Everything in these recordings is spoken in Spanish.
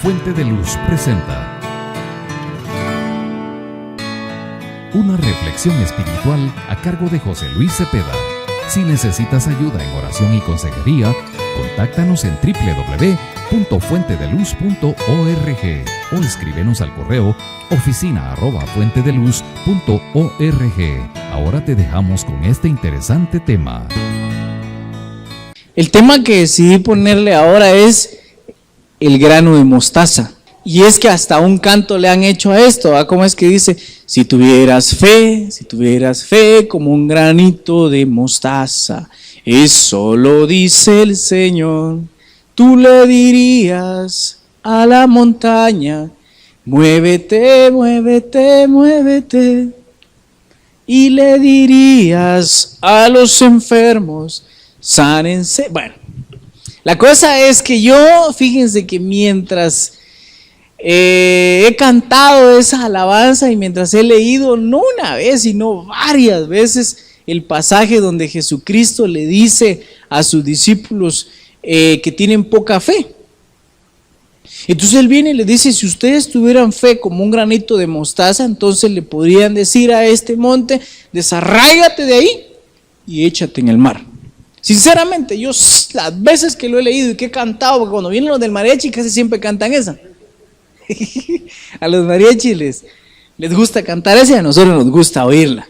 Fuente de Luz presenta una reflexión espiritual a cargo de José Luis Cepeda. Si necesitas ayuda en oración y consejería, contáctanos en www.fuentedeluz.org o escríbenos al correo oficina@fuentedeluz.org. Ahora te dejamos con este interesante tema. El tema que decidí ponerle ahora es el grano de mostaza. Y es que hasta un canto le han hecho a esto, ¿verdad? ¿Cómo es que dice? Si tuvieras fe como un granito de mostaza, eso lo dice el Señor. Tú le dirías a la montaña, muévete, muévete, muévete. Y le dirías a los enfermos, sánense. Bueno, la cosa es que yo, fíjense que mientras he cantado esa alabanza y mientras he leído, no una vez, sino varias veces, el pasaje donde Jesucristo le dice a sus discípulos que tienen poca fe. Entonces Él viene y le dice, si ustedes tuvieran fe como un granito de mostaza, entonces le podrían decir a este monte, desarráigate de ahí y échate en el mar. Sinceramente, yo las veces que lo he leído y que he cantado, porque cuando vienen los del mariachi casi siempre cantan esa. A los mariachis les gusta cantar esa y a nosotros nos gusta oírla.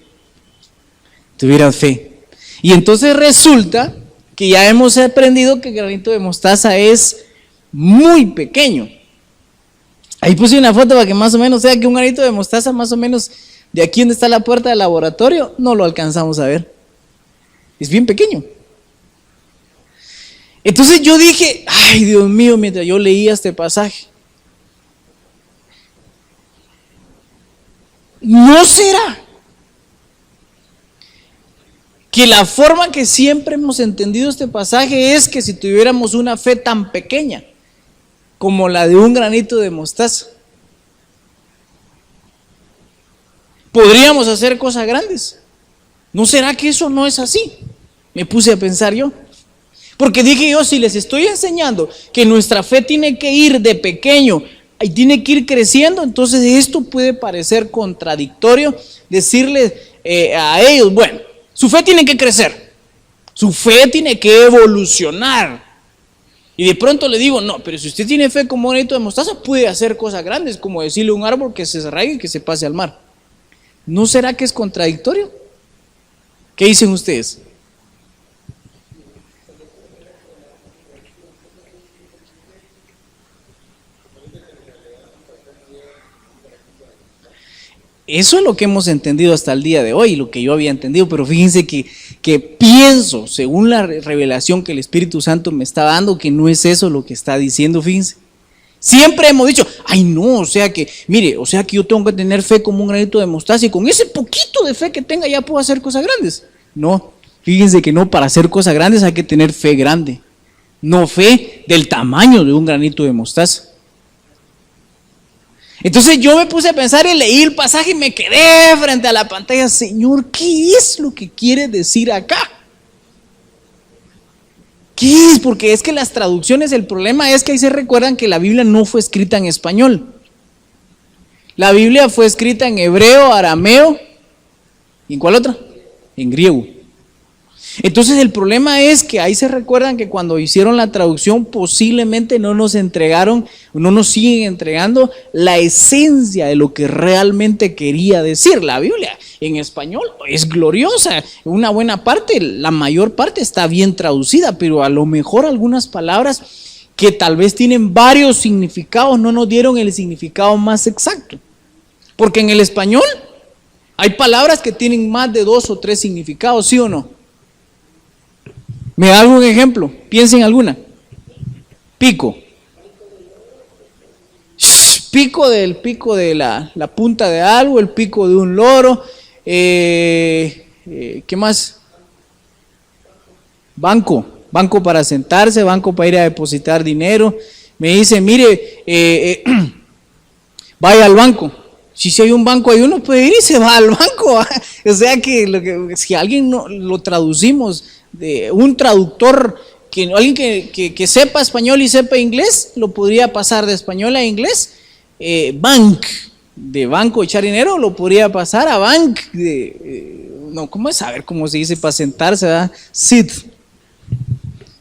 Tuvieran fe. Y entonces resulta que ya hemos aprendido que el granito de mostaza es muy pequeño. Ahí puse una foto para que más o menos sea que un granito de mostaza, más o menos de aquí donde está la puerta del laboratorio, no lo alcanzamos a ver. Es bien pequeño. Entonces yo dije, ay Dios mío, mientras yo leía este pasaje, ¿no será que la forma que siempre hemos entendido este pasaje es que si tuviéramos una fe tan pequeña como la de un granito de mostaza, podríamos hacer cosas grandes? ¿No será que eso no es así? Me puse a pensar yo. Porque dije yo, si les estoy enseñando que nuestra fe tiene que ir de pequeño y tiene que ir creciendo, entonces esto puede parecer contradictorio, decirles a ellos, bueno, su fe tiene que crecer, su fe tiene que evolucionar. Y de pronto le digo, no, pero si usted tiene fe como un granito de mostaza, puede hacer cosas grandes, como decirle a un árbol que se arraigue y que se pase al mar. ¿No será que es contradictorio? ¿Qué dicen ustedes? Eso es lo que hemos entendido hasta el día de hoy, lo que yo había entendido, pero fíjense que pienso, según la revelación que el Espíritu Santo me está dando, que no es eso lo que está diciendo, fíjense. Siempre hemos dicho, ay no, o sea que, mire, o sea que yo tengo que tener fe como un granito de mostaza y con ese poquito de fe que tenga ya puedo hacer cosas grandes. No, fíjense que no, para hacer cosas grandes hay que tener fe grande, no fe del tamaño de un granito de mostaza. Entonces yo me puse a pensar y leí el pasaje y me quedé frente a la pantalla. Señor, ¿qué es lo que quiere decir acá? ¿Qué es? Porque es que las traducciones, el problema es que ahí se recuerdan que la Biblia no fue escrita en español. La Biblia fue escrita en hebreo, arameo, ¿y en cuál otra? En griego. Entonces el problema es que ahí se recuerdan que cuando hicieron la traducción posiblemente no nos entregaron, no nos siguen entregando la esencia de lo que realmente quería decir. La Biblia en español es gloriosa, una buena parte, la mayor parte está bien traducida, pero a lo mejor algunas palabras que tal vez tienen varios significados no nos dieron el significado más exacto. Porque en el español hay palabras que tienen más de 2 o 3 significados, ¿sí o no? ¿Me da algún ejemplo? Piensen en alguna. Pico. Pico de la punta de algo, el pico de un loro. ¿Qué más? Banco para sentarse, banco para ir a depositar dinero. Me dice, mire, vaya al banco. Si hay un banco ahí, uno puede ir y se va al banco. O sea que si alguien no, lo traducimos, de un traductor alguien que sepa español y sepa inglés, lo podría pasar de español a inglés. Bank, de banco, echar dinero, lo podría pasar a bank, no, ¿cómo es? A ver cómo se dice para sentarse, ¿verdad? Sit.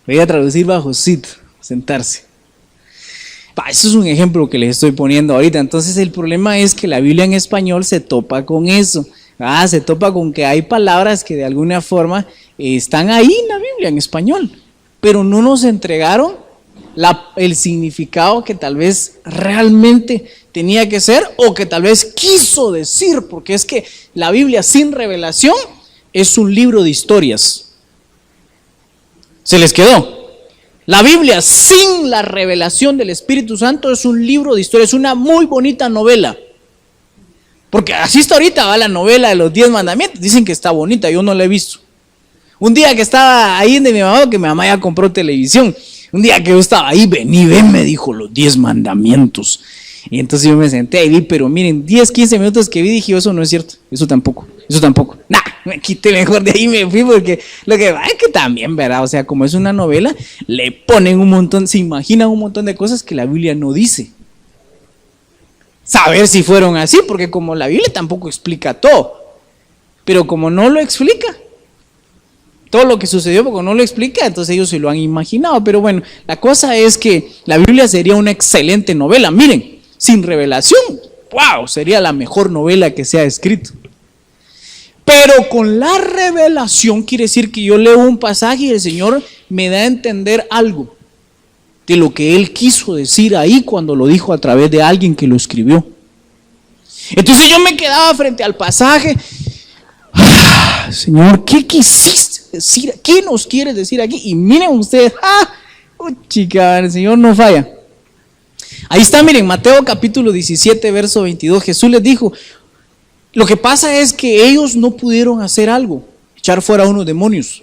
Voy a traducir bajo sit, sentarse. Eso es un ejemplo que les estoy poniendo ahorita. Entonces el problema es que la Biblia en español se topa con eso. Se topa con que hay palabras que de alguna forma están ahí en la Biblia en español, pero no nos entregaron el significado que tal vez realmente tenía que ser o que tal vez quiso decir, porque es que la Biblia sin revelación es un libro de historias. ¿Se les quedó? La Biblia sin la revelación del Espíritu Santo es un libro de historias, es una muy bonita novela. Porque así está ahorita, va la novela de los 10 mandamientos, dicen que está bonita, yo no la he visto. Un día que estaba ahí de mi mamá, que mi mamá ya compró televisión, un día que yo estaba ahí, vení, ven, me dijo los 10 mandamientos. Y entonces yo me senté ahí, pero miren, 10, 15 minutos que vi, dije, eso no es cierto, eso tampoco. Nah, me quité mejor de ahí, me fui, porque lo que va es que también, ¿verdad? O sea, como es una novela, le ponen un montón, se imaginan un montón de cosas que la Biblia no dice. Saber si fueron así, porque como la Biblia tampoco explica todo, pero como no lo explica, todo lo que sucedió porque no lo explica, entonces ellos se lo han imaginado. Pero bueno, la cosa es que la Biblia sería una excelente novela. Miren, sin revelación, wow, sería la mejor novela que se ha escrito. Pero con la revelación quiere decir que yo leo un pasaje y el Señor me da a entender algo de lo que Él quiso decir ahí cuando lo dijo a través de alguien que lo escribió. Entonces yo me quedaba frente al pasaje. Señor, ¿qué quisiste decir? ¿Qué nos quieres decir aquí? Y miren ustedes, chica, el Señor no falla. Ahí está, miren, Mateo capítulo 17, verso 22. Jesús les dijo, lo que pasa es que ellos no pudieron hacer algo, echar fuera a unos demonios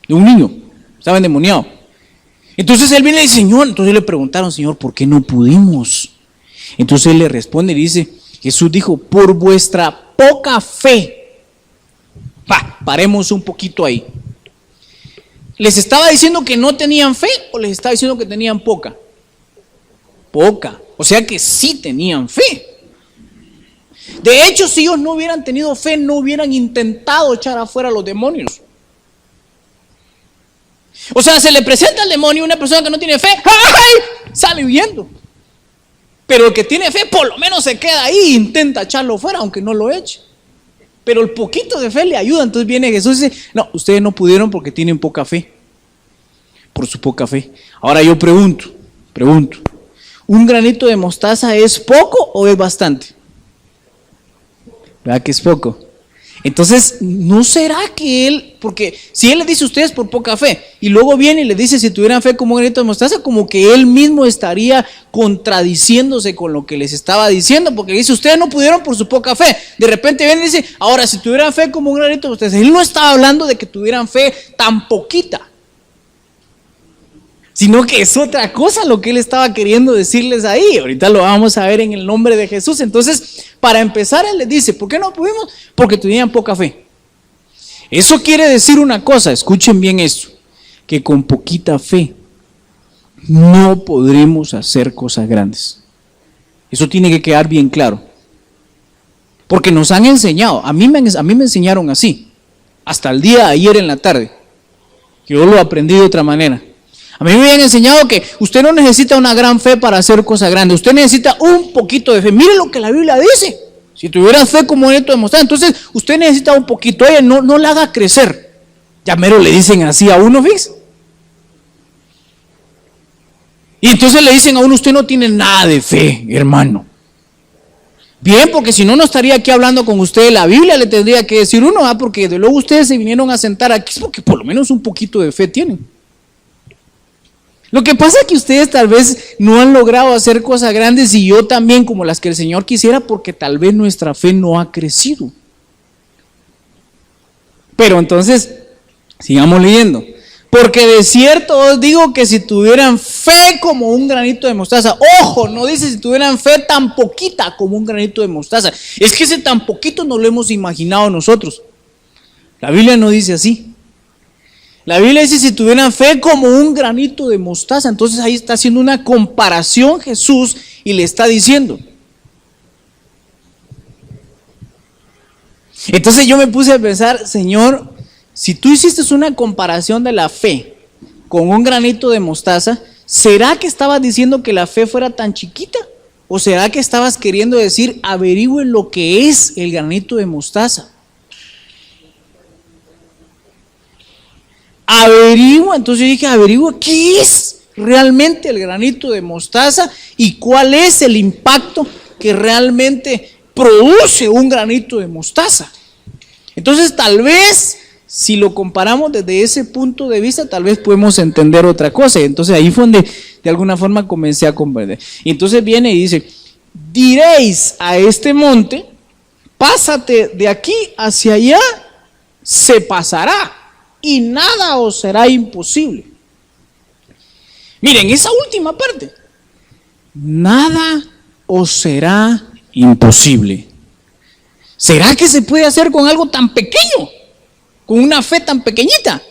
de un niño, estaba endemoniado. Entonces él viene y dice, Señor, entonces le preguntaron, Señor, ¿por qué no pudimos? Entonces él le responde y dice, Jesús dijo, por vuestra poca fe. Paremos un poquito ahí. ¿Les estaba diciendo que no tenían fe o les estaba diciendo que tenían poca? Poca. O sea que sí tenían fe. De hecho, si ellos no hubieran tenido fe, no hubieran intentado echar afuera a los demonios. O sea, se le presenta al demonio una persona que no tiene fe, ¡ay!, sale huyendo. Pero el que tiene fe, por lo menos se queda ahí e intenta echarlo fuera, aunque no lo eche. Pero el poquito de fe le ayuda. Entonces viene Jesús y dice, no, ustedes no pudieron porque tienen poca fe. Por su poca fe. Ahora yo pregunto, ¿un granito de mostaza es poco o es bastante? ¿Verdad que es poco? Entonces, ¿no será que él, porque si él le dice a ustedes por poca fe, y luego viene y le dice si tuvieran fe como un granito de mostaza, como que él mismo estaría contradiciéndose con lo que les estaba diciendo, porque dice, ustedes no pudieron por su poca fe. De repente viene y dice, ahora si tuvieran fe como un granito de mostaza, él no estaba hablando de que tuvieran fe tan poquita, sino que es otra cosa lo que él estaba queriendo decirles ahí. Ahorita lo vamos a ver en el nombre de Jesús. Entonces, para empezar, él les dice, ¿por qué no pudimos? Porque tenían poca fe. Eso quiere decir una cosa, escuchen bien esto, que con poquita fe no podremos hacer cosas grandes. Eso tiene que quedar bien claro. Porque nos han enseñado, a mí me enseñaron así, hasta el día de ayer en la tarde, que yo lo aprendí de otra manera. A mí me habían enseñado que usted no necesita una gran fe para hacer cosas grandes. Usted necesita un poquito de fe. Mire lo que la Biblia dice. Si tuviera fe como un granito de mostaza, entonces usted necesita un poquito. Oye, no la haga crecer. Ya mero le dicen así a uno, ¿ves? Y entonces le dicen a uno, usted no tiene nada de fe, hermano. Bien, porque si no, no estaría aquí hablando con usted de la Biblia. Le tendría que decir uno, porque de luego ustedes se vinieron a sentar aquí, es porque por lo menos un poquito de fe tienen. Lo que pasa es que ustedes tal vez no han logrado hacer cosas grandes y yo también como las que el Señor quisiera porque tal vez nuestra fe no ha crecido. Pero entonces, sigamos leyendo. Porque de cierto os digo que si tuvieran fe como un granito de mostaza, ojo, no dice si tuvieran fe tan poquita como un granito de mostaza. Es que ese tan poquito no lo hemos imaginado nosotros. La Biblia no dice así. La Biblia dice si tuvieran fe como un granito de mostaza. Entonces ahí está haciendo una comparación Jesús y le está diciendo. Entonces yo me puse a pensar, Señor, si tú hiciste una comparación de la fe con un granito de mostaza, ¿será que estabas diciendo que la fe fuera tan chiquita? ¿O será que estabas queriendo decir, averigüen lo que es el granito de mostaza? Averigua, entonces yo dije, averigua qué es realmente el granito de mostaza y cuál es el impacto que realmente produce un granito de mostaza. Entonces tal vez, si lo comparamos desde ese punto de vista, tal vez podemos entender otra cosa. Entonces ahí fue donde de alguna forma comencé a comprender. Y entonces viene y dice, diréis a este monte, pásate de aquí hacia allá, se pasará y nada os será imposible. Miren, esa última parte, nada os será imposible. ¿Será que se puede hacer con algo tan pequeño? ¿Con una fe tan pequeñita?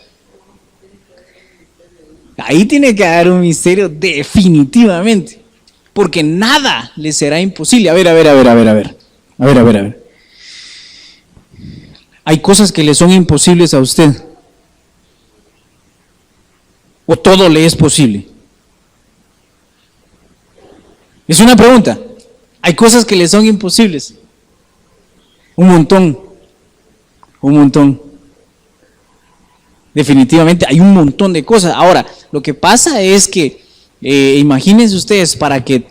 Ahí tiene que haber un misterio definitivamente. Porque nada le será imposible. A ver. Hay cosas que le son imposibles a usted. ¿O todo le es posible? Es una pregunta. Hay cosas que le son imposibles. Un montón. Definitivamente hay un montón de cosas. Ahora, lo que pasa es que, imagínense ustedes, para que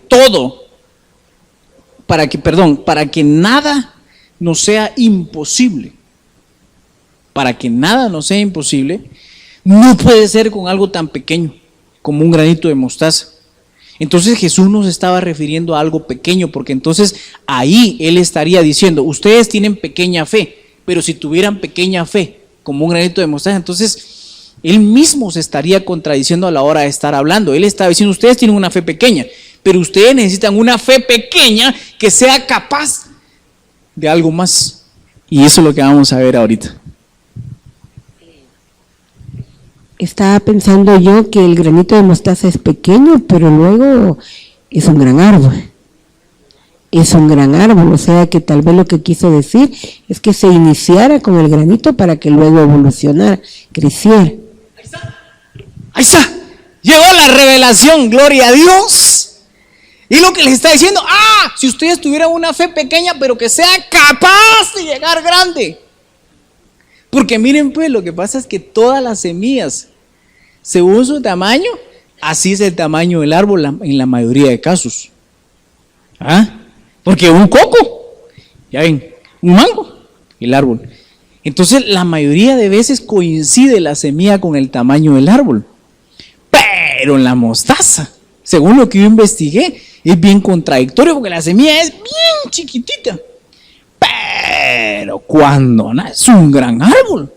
nada nos sea imposible, no puede ser con algo tan pequeño como un granito de mostaza. Entonces Jesús nos estaba refiriendo a algo pequeño, porque entonces ahí Él estaría diciendo, ustedes tienen pequeña fe, pero si tuvieran pequeña fe como un granito de mostaza, entonces Él mismo se estaría contradiciendo a la hora de estar hablando. Él estaba diciendo, ustedes tienen una fe pequeña, pero ustedes necesitan una fe pequeña que sea capaz de algo más. Y eso es lo que vamos a ver ahorita. Estaba pensando yo que el granito de mostaza es pequeño, pero luego es un gran árbol. O sea que tal vez lo que quiso decir es que se iniciara con el granito para que luego evolucionara, creciera. Ahí está. Llegó la revelación, gloria a Dios. Y lo que les está diciendo, si ustedes tuvieran una fe pequeña, pero que sea capaz de llegar grande. Porque miren pues, lo que pasa es que todas las semillas, según su tamaño, así es el tamaño del árbol en la mayoría de casos. Porque un coco, ya ven, un mango, el árbol. Entonces la mayoría de veces coincide la semilla con el tamaño del árbol. Pero en la mostaza, según lo que yo investigué, es bien contradictorio porque la semilla es bien chiquitita. Pero cuando es un gran árbol.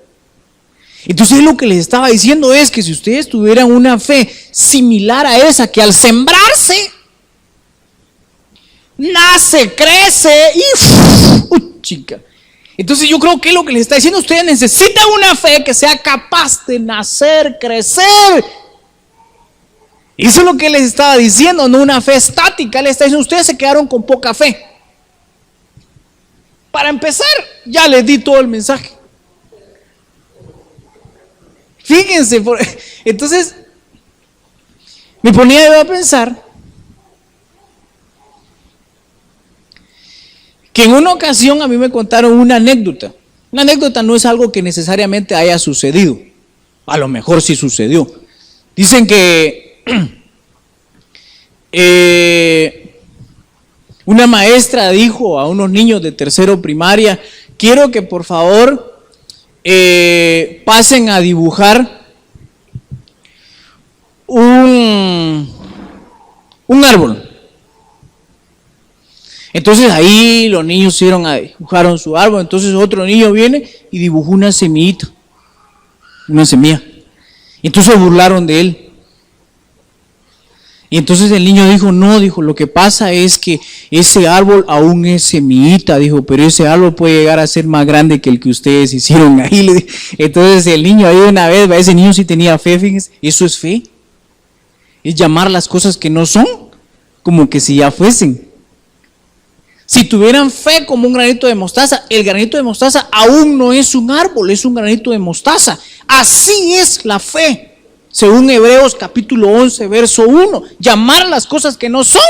Entonces lo que les estaba diciendo es que si ustedes tuvieran una fe similar a esa, que al sembrarse, nace, crece y chica. Entonces yo creo que lo que les está diciendo, ustedes necesitan una fe que sea capaz de nacer, crecer. Eso es lo que les estaba diciendo, no una fe estática. Les está diciendo, ustedes se quedaron con poca fe. Para empezar, ya les di todo el mensaje. Fíjense, entonces me ponía yo a pensar que en una ocasión a mí me contaron una anécdota. Una anécdota no es algo que necesariamente haya sucedido. A lo mejor sí sucedió. Dicen que una maestra dijo a unos niños de tercero primaria, quiero que por favor pasen a dibujar un árbol. Entonces ahí los niños dibujaron su árbol. Entonces otro niño viene y dibujó una semillita, una semilla. Entonces se burlaron de él. Y entonces el niño dijo, no, dijo, lo que pasa es que ese árbol aún es semillita, dijo, pero ese árbol puede llegar a ser más grande que el que ustedes hicieron ahí. Entonces el niño ahí una vez, ese niño sí tenía fe, fíjense, eso es fe. Es llamar las cosas que no son como que si ya fuesen. Si tuvieran fe como un granito de mostaza, el granito de mostaza aún no es un árbol, es un granito de mostaza. Así es la fe. Según Hebreos capítulo 11, verso 1, llamar las cosas que no son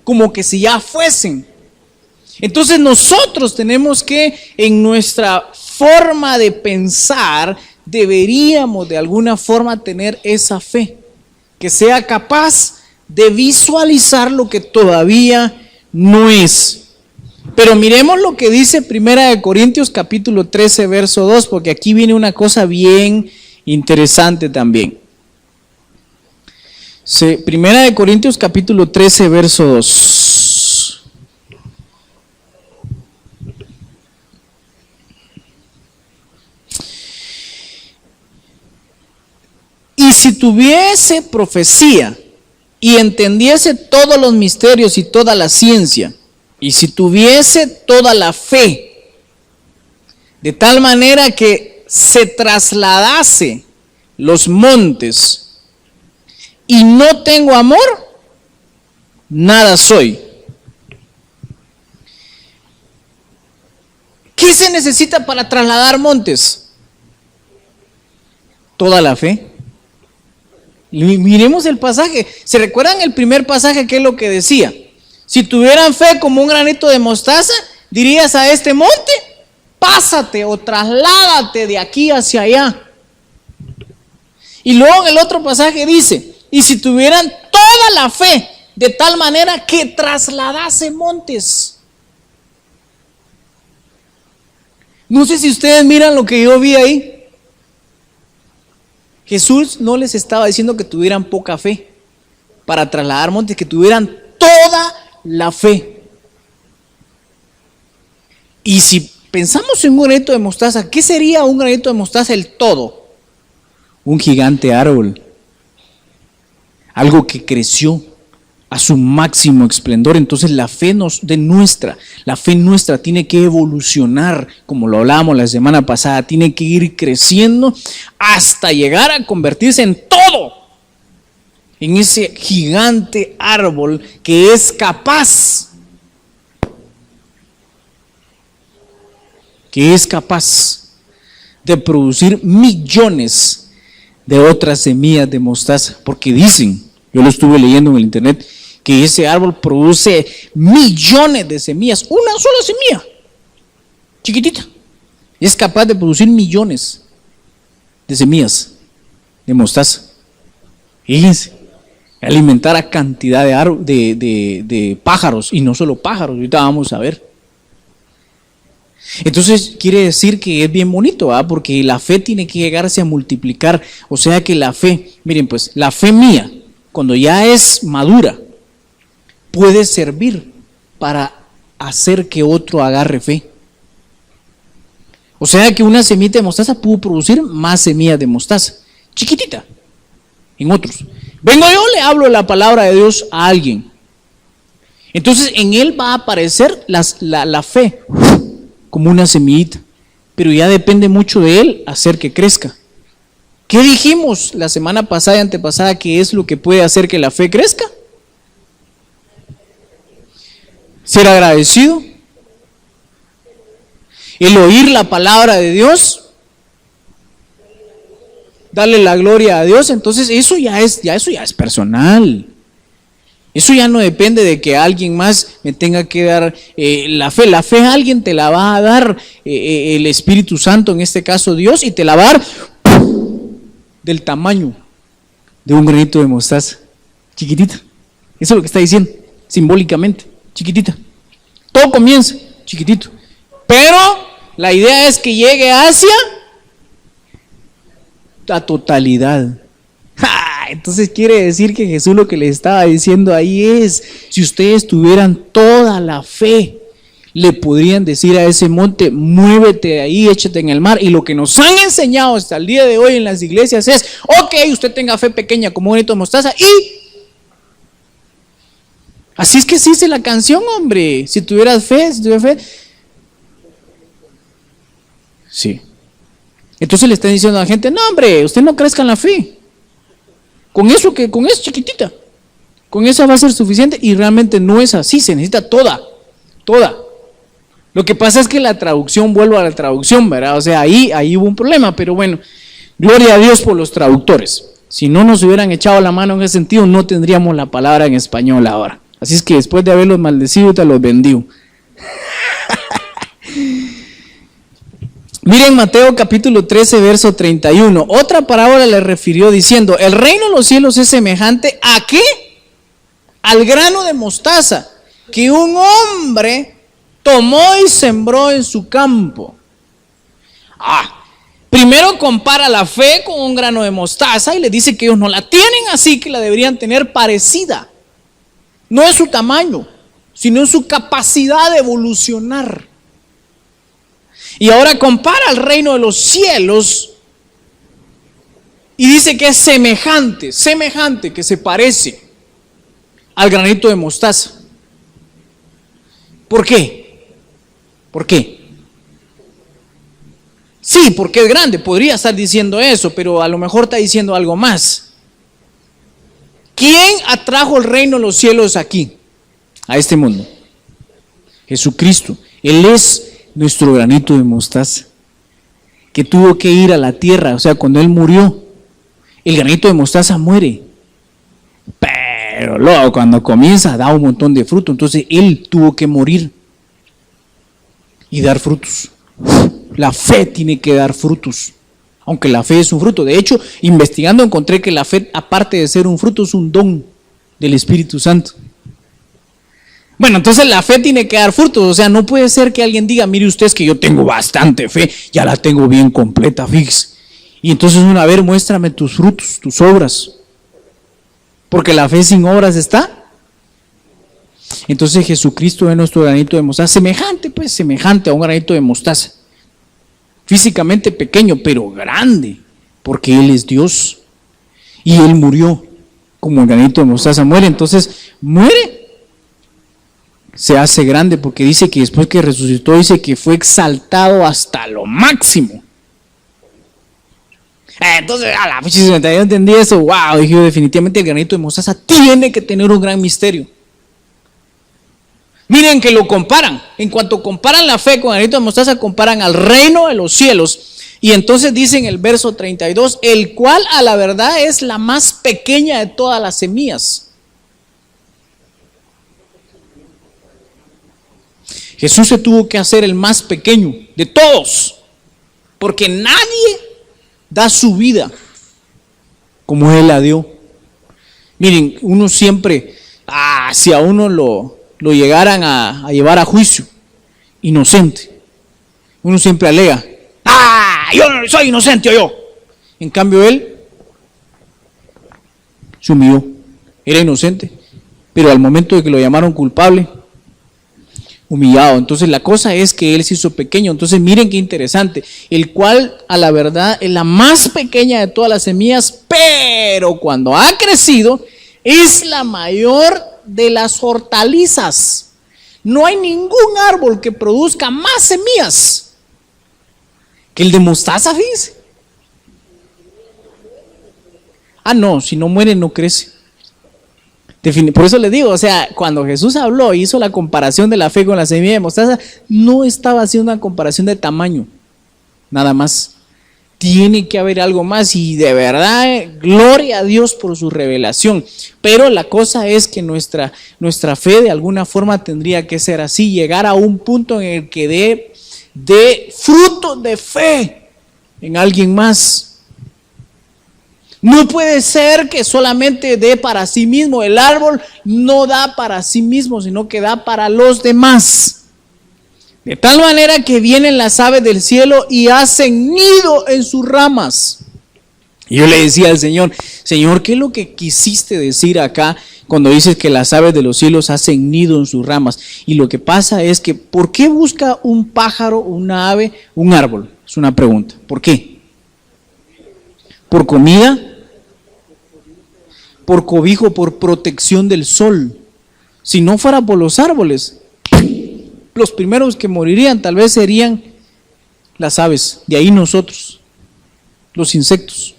como que si ya fuesen. Entonces nosotros tenemos que, en nuestra forma de pensar, deberíamos de alguna forma tener esa fe, que sea capaz de visualizar lo que todavía no es. Pero miremos lo que dice 1 Corintios capítulo 13, verso 2, porque aquí viene una cosa bien interesante también. 1 Corintios capítulo 13, verso 2. Y si tuviese profecía y entendiese todos los misterios y toda la ciencia, y si tuviese toda la fe, de tal manera que se trasladase los montes, y no tengo amor, nada soy. ¿Qué se necesita para trasladar montes? Toda la fe. Miremos el pasaje. ¿Se recuerdan el primer pasaje? ¿Qué es lo que decía? Si tuvieran fe como un granito de mostaza, dirías a este monte, pásate o trasládate de aquí hacia allá. Y luego en el otro pasaje dice, y si tuvieran toda la fe, de tal manera que trasladase montes. No sé si ustedes miran lo que yo vi ahí. Jesús no les estaba diciendo que tuvieran poca fe para trasladar montes, que tuvieran toda la fe. Y si pensamos en un granito de mostaza, ¿qué sería un granito de mostaza el todo? Un gigante árbol. Algo que creció a su máximo esplendor. Entonces la fe nuestra tiene que evolucionar, como lo hablábamos la semana pasada, tiene que ir creciendo hasta llegar a convertirse en todo, en ese gigante árbol que es capaz de producir millones de otras semillas de mostaza, porque dicen, yo lo estuve leyendo en el internet, que ese árbol produce millones de semillas, una sola semilla, chiquitita, es capaz de producir millones de semillas de mostaza. Fíjense, alimentar a cantidad de pájaros, y no solo pájaros, ahorita vamos a ver. Entonces quiere decir que es bien bonito, ¿verdad? Porque la fe tiene que llegarse a multiplicar. O sea que la fe, miren pues, la fe mía, cuando ya es madura, puede servir para hacer que otro agarre fe. O sea que una semilla de mostaza pudo producir más semillas de mostaza, chiquitita, en otros. Vengo yo, le hablo la palabra de Dios a alguien. Entonces en él va a aparecer la fe como una semillita, pero ya depende mucho de él hacer que crezca. ¿Qué dijimos la semana pasada y antepasada que es lo que puede hacer que la fe crezca? Ser agradecido, el oír la palabra de Dios, darle la gloria a Dios. Entonces eso ya es personal. Eso ya no depende de que alguien más me tenga que dar la fe. La fe alguien te la va a dar el Espíritu Santo, en este caso Dios, y te la va a dar del tamaño de un granito de mostaza, chiquitita. Eso es lo que está diciendo, simbólicamente, chiquitita. Todo comienza chiquitito, pero la idea es que llegue hacia la totalidad. Entonces quiere decir que Jesús lo que le estaba diciendo ahí es, si ustedes tuvieran toda la fe, le podrían decir a ese monte, muévete de ahí, échate en el mar. Y lo que nos han enseñado hasta el día de hoy en las iglesias es, ok, usted tenga fe pequeña como un granito de mostaza y Así es que sí dice la canción, hombre. Si tuvieras fe, si tuvieras fe. Sí. Entonces le están diciendo a la gente, no, hombre, usted no crezca en la fe. Con eso chiquitita. Con esa va a ser suficiente, y realmente no es así, se necesita toda. Lo que pasa es que la traducción, vuelvo a la traducción, ¿verdad? O sea, ahí hubo un problema, pero bueno, gloria a Dios por los traductores. Si no nos hubieran echado la mano en ese sentido, no tendríamos la palabra en español ahora. Así es que después de haberlos maldecido, te los bendigo. Miren Mateo capítulo 13, verso 31. Otra parábola le refirió diciendo, el reino de los cielos es semejante ¿a qué? Al grano de mostaza que un hombre tomó y sembró en su campo. Primero compara la fe con un grano de mostaza y le dice que ellos no la tienen, así que la deberían tener parecida. No es su tamaño, sino en su capacidad de evolucionar. Y ahora compara el reino de los cielos y dice que es semejante, que se parece al granito de mostaza. ¿Por qué? ¿Por qué? Sí, porque es grande, podría estar diciendo eso, pero a lo mejor está diciendo algo más. ¿Quién atrajo el reino de los cielos aquí, a este mundo? Jesucristo. Él es nuestro granito de mostaza, que tuvo que ir a la tierra. O sea, cuando Él murió, el granito de mostaza muere. Pero luego cuando comienza da un montón de fruto. Entonces Él tuvo que morir y dar frutos. La fe tiene que dar frutos, aunque la fe es un fruto. De hecho, investigando encontré que la fe, aparte de ser un fruto, es un don del Espíritu Santo. Bueno, entonces la fe tiene que dar frutos. O sea, no puede ser que alguien diga, mire usted, es que yo tengo bastante fe, ya la tengo bien completa, fíjese. Y entonces a ver, muéstrame tus frutos, tus obras. Porque la fe sin obras está. Entonces Jesucristo es nuestro granito de mostaza, semejante a un granito de mostaza. Físicamente pequeño, pero grande, porque Él es Dios. Y Él murió como el granito de mostaza muere. Entonces muere, se hace grande, porque dice que después que resucitó, dice que fue exaltado hasta lo máximo. Entonces, yo entendí eso. Wow, dije, definitivamente el granito de mostaza tiene que tener un gran misterio. Miren que lo comparan. En cuanto comparan la fe con el granito de mostaza, comparan al reino de los cielos. Y entonces dice en el verso 32, el cual a la verdad es la más pequeña de todas las semillas. Jesús se tuvo que hacer el más pequeño de todos, porque nadie da su vida como Él la dio. Miren, uno siempre, si a uno lo llegaran a llevar a juicio, inocente, uno siempre alega, yo soy inocente, yo. En cambio Él se humilló, era inocente, pero al momento de que lo llamaron culpable, humillado. Entonces la cosa es que Él se hizo pequeño. Entonces miren qué interesante, el cual a la verdad es la más pequeña de todas las semillas, pero cuando ha crecido es la mayor de las hortalizas. No hay ningún árbol que produzca más semillas que el de mostaza, fíjense. No, si no muere no crece. Por eso le digo, o sea, cuando Jesús habló, hizo la comparación de la fe con la semilla de mostaza, no estaba haciendo una comparación de tamaño, nada más. Tiene que haber algo más, y de verdad, gloria a Dios por su revelación. Pero la cosa es que nuestra fe de alguna forma tendría que ser así, llegar a un punto en el que dé fruto de fe en alguien más. No puede ser que solamente dé para sí mismo. El árbol no da para sí mismo, sino que da para los demás. De tal manera que vienen las aves del cielo y hacen nido en sus ramas. Y yo le decía al Señor, Señor, ¿qué es lo que quisiste decir acá cuando dices que las aves de los cielos hacen nido en sus ramas? Y lo que pasa es que, ¿por qué busca un pájaro, una ave, un árbol? Es una pregunta. ¿Por qué? ¿Por comida? ¿Por cobijo? ¿Por protección del sol? Si no fuera por los árboles, los primeros que morirían tal vez serían las aves, de ahí nosotros, los insectos.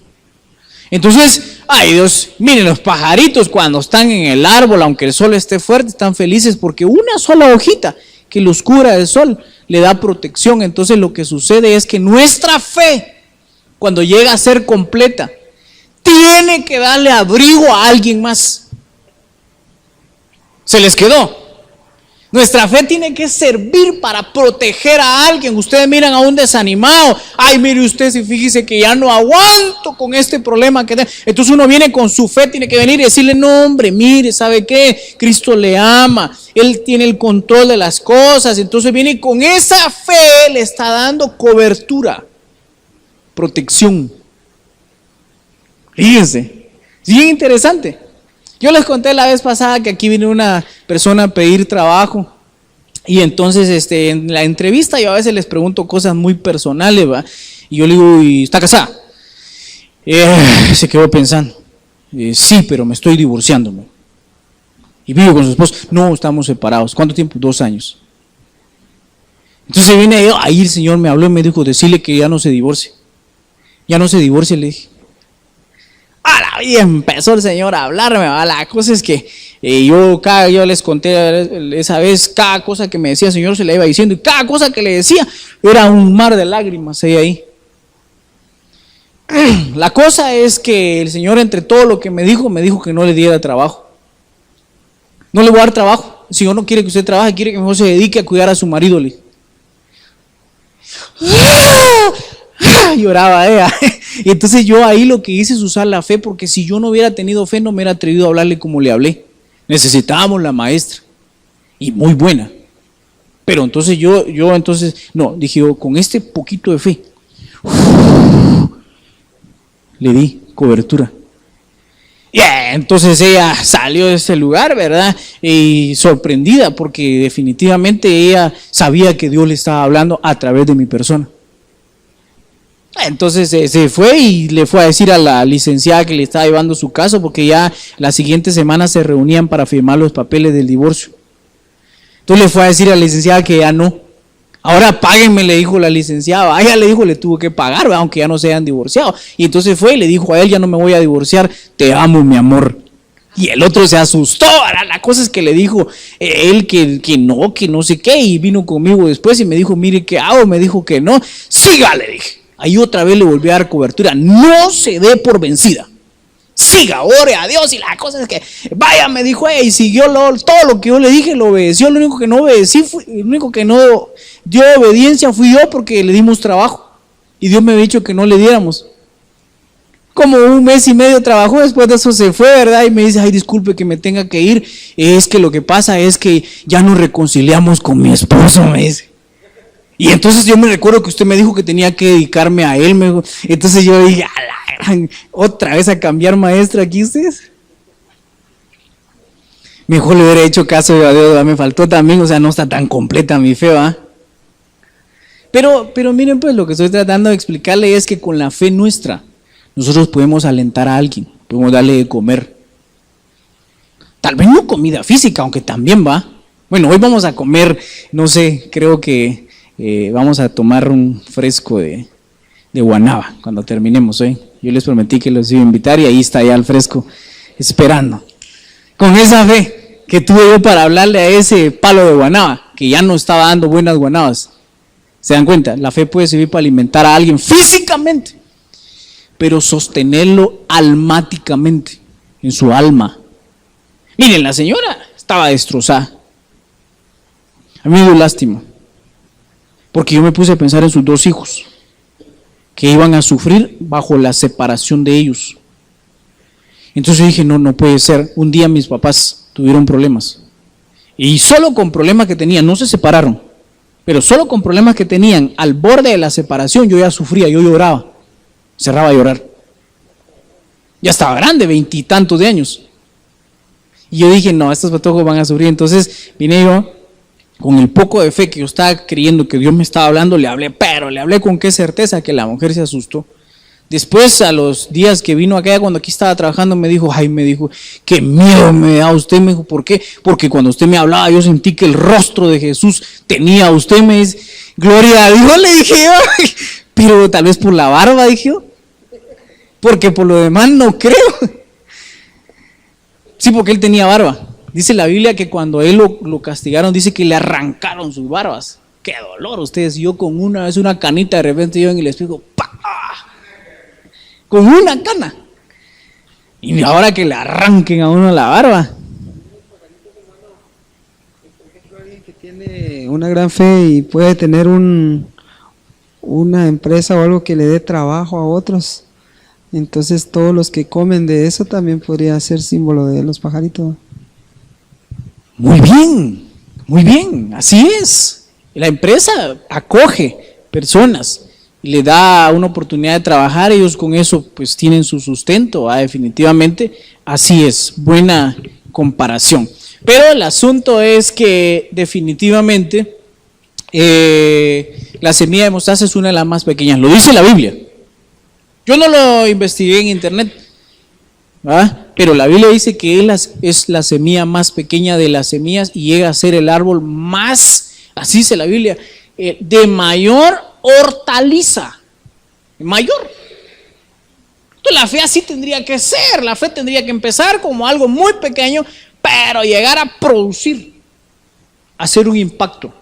Entonces, ay Dios, miren los pajaritos cuando están en el árbol, aunque el sol esté fuerte, están felices porque una sola hojita que los cubra del sol le da protección. Entonces lo que sucede es que nuestra fe, cuando llega a ser completa, tiene que darle abrigo a alguien más. Se les quedó. Nuestra fe tiene que servir para proteger a alguien. Ustedes miran a un desanimado. Ay, mire usted, si fíjese que ya no aguanto con este problema que tengo. Entonces uno viene con su fe, tiene que venir y decirle, no hombre, mire, ¿sabe qué? Cristo le ama, Él tiene el control de las cosas. Entonces viene y con esa fe le está dando cobertura, protección. Fíjense, es bien interesante. Yo les conté la vez pasada que aquí vino una persona a pedir trabajo y entonces en la entrevista yo a veces les pregunto cosas muy personales, ¿va? Y yo le digo, ¿y está casada? Se quedó pensando, sí, pero me estoy divorciándome. ¿Y vivo con su esposo? No, estamos separados. ¿Cuánto tiempo? 2 años. Entonces viene ahí el Señor me habló y me dijo, decirle que ya no se divorcie. Ya no se divorcie, le dije. Y empezó el Señor a hablarme, ¿va? La cosa es que yo les conté esa vez, cada cosa que me decía el Señor se le iba diciendo, y cada cosa que le decía era un mar de lágrimas ahí. La cosa es que el Señor, entre todo lo que me dijo que no le diera trabajo. No le voy a dar trabajo. El Señor no quiere que usted trabaje, quiere que mejor se dedique a cuidar a su marido. Le lloraba ella. Y entonces yo ahí lo que hice es usar la fe, porque si yo no hubiera tenido fe no me hubiera atrevido a hablarle como le hablé. Necesitábamos la maestra, y muy buena. Pero entonces yo dije yo, con este poquito de fe le di cobertura. Y entonces ella salió de ese lugar, ¿verdad? Y sorprendida, porque definitivamente ella sabía que Dios le estaba hablando a través de mi persona. Entonces se fue y le fue a decir a la licenciada que le estaba llevando su caso, porque ya la siguiente semana se reunían para firmar los papeles del divorcio. Entonces le fue a decir a la licenciada que ya no. Ahora páguenme, le dijo la licenciada. Ella le dijo, le tuvo que pagar, aunque ya no se hayan divorciado. Y entonces fue y le dijo a él, ya no me voy a divorciar, te amo, mi amor. Y el otro se asustó. Ahora la cosa es que le dijo él que no sé qué, y vino conmigo después y me dijo, mire, ¿qué hago? Me dijo que no. Siga, le dije. Ahí otra vez le volví a dar cobertura. No se dé por vencida. Siga, ore a Dios. Y la cosa es que, vaya, me dijo ella, y siguió todo lo que yo le dije, lo obedeció. Lo único que no obedecí, el único que no dio obediencia fui yo, porque le dimos trabajo. Y Dios me había dicho que no le diéramos. Como 1 mes y medio trabajó, después de eso se fue, ¿verdad? Y me dice, ay, disculpe que me tenga que ir. Es que lo que pasa es que ya nos reconciliamos con mi esposo, me dice. Y entonces yo me recuerdo que usted me dijo que tenía que dedicarme a él. Entonces yo dije, otra vez a cambiar maestra aquí ustedes. Mejor le hubiera hecho caso a Dios, me faltó también, o sea, no está tan completa mi fe, ¿va? Pero miren, pues lo que estoy tratando de explicarle es que con la fe nuestra, nosotros podemos alentar a alguien, podemos darle de comer. Tal vez no comida física, aunque también va. Bueno, hoy vamos a comer, no sé, creo que vamos a tomar un fresco de guanábana cuando terminemos hoy. Yo les prometí que los iba a invitar y ahí está ya el fresco esperando. Con esa fe que tuve yo para hablarle a ese palo de guanábana, que ya no estaba dando buenas guanábanas. ¿Se dan cuenta? La fe puede servir para alimentar a alguien físicamente, pero sostenerlo almáticamente, en su alma. Miren, la señora estaba destrozada. A mí me dio lástima, porque yo me puse a pensar en sus 2 hijos, que iban a sufrir bajo la separación de ellos. Entonces yo dije, no puede ser. Un día mis papás tuvieron problemas, y solo con problemas que tenían, no se separaron, pero solo con problemas que tenían, al borde de la separación, yo ya sufría, yo lloraba, cerraba a llorar. Ya estaba grande, 20 y tantos de años. Y yo dije, no, estos patojos van a sufrir. Entonces vine yo, con el poco de fe que yo estaba creyendo que Dios me estaba hablando, le hablé con qué certeza, que la mujer se asustó. Después, a los días que vino acá, cuando aquí estaba trabajando, me dijo, qué miedo me da usted. Me dijo, ¿por qué? Porque cuando usted me hablaba, yo sentí que el rostro de Jesús tenía usted. Me dice, gloria a Dios, le dije yo. Pero tal vez por la barba, dije yo. Porque por lo demás no creo. Sí, porque él tenía barba. Dice la Biblia que cuando él lo castigaron, dice que le arrancaron sus barbas. Qué dolor, ustedes. Yo con una canita, de repente yo en el espejo, ¡pah! Con una cana. Y ahora que le arranquen a uno la barba. Alguien que tiene una gran fe y puede tener una empresa o algo que le dé trabajo a otros, entonces todos los que comen de eso también podría ser símbolo de los pajaritos. Muy bien, así es. La empresa acoge personas y le da una oportunidad de trabajar, ellos con eso pues tienen su sustento, definitivamente, así es, buena comparación. Pero el asunto es que definitivamente la semilla de mostaza es una de las más pequeñas, lo dice la Biblia. Yo no lo investigué en internet, ¿verdad? Pero la Biblia dice que es la semilla más pequeña de las semillas y llega a ser el árbol más, así dice la Biblia, de mayor hortaliza, mayor. Entonces la fe así tendría que ser, la fe tendría que empezar como algo muy pequeño, pero llegar a producir, hacer un impacto,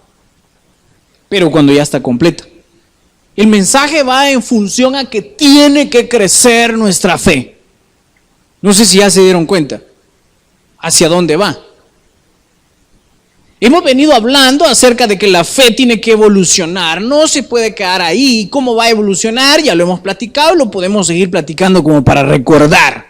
pero cuando ya está completa. El mensaje va en función a que tiene que crecer nuestra fe. No sé si ya se dieron cuenta hacia dónde va. Hemos venido hablando acerca de que la fe tiene que evolucionar, no se puede quedar ahí. ¿Cómo va a evolucionar? Ya lo hemos platicado, lo podemos seguir platicando como para recordar.